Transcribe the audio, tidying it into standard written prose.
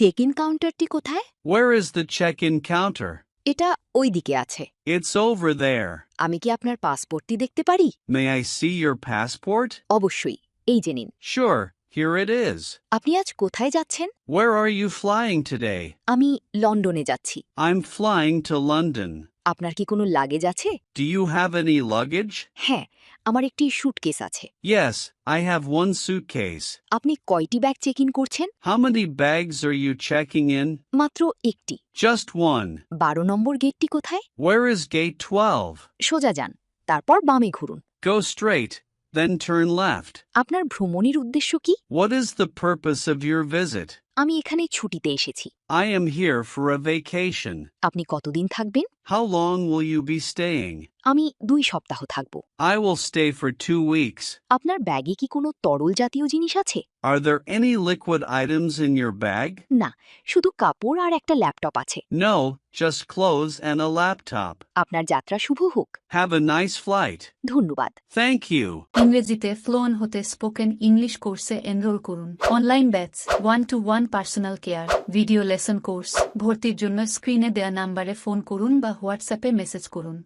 Check in কাউন্টারটি কোথায়? Where is the check-in counter? এটা ওই দিকে আছে। It's over there. আমি কি আপনার পাসপোর্টটি দেখতে পারি? May I see your passport? অবশ্যই, এই যে নিন। Sure, here it is. আপনি আজ কোথায় যাচ্ছেন? Where are you flying today? আমি লন্ডনে যাচ্ছি। I'm flying to London. আপনার কি কোনো লাগেজ আছে? Do you have any luggage? হ্যাঁ, আমার একটি সুটকেস আছে। Yes, I have one suitcase. আপনি কয়টি ব্যাগ চেক ইন করছেন? How many bags are you checking in? মাত্র একটি। Just one. 12 নম্বর গেটটি কোথায়? Where is gate 12? সোজা যান, তারপর বামে ঘুরুন। Go straight, then turn left. আপনার ভ্রমণের উদ্দেশ্য কি? What is the purpose of your visit? আমি এখানে ছুটিতে এসেছি। I am here for a vacation. আপনি কতদিন থাকবেন? How long will you be staying? আমি 2 সপ্তাহ থাকব। I will stay for 2 weeks. আপনার ব্যাগে কি কোনো তরল জাতীয় জিনিস আছে? Are there any liquid items in your bag? না, শুধু কাপড় আর একটা ল্যাপটপ আছে। No, just clothes and a laptop. আপনার যাত্রা শুভ হোক। Have a nice flight. ধন্যবাদ। Thank you. ইংরেজিতে ফ্লুয়েন্ট হতে স্পোকেন ইংলিশ কোর্সে এনরোল করুন। Online batch, 1-to-1 personal care, video lesson course. ভর্তির জন্য স্ক্রিনে দেয়া নাম্বারে ফোন করুন বা হোয়াটসঅ্যাপে মেসেজ করুন।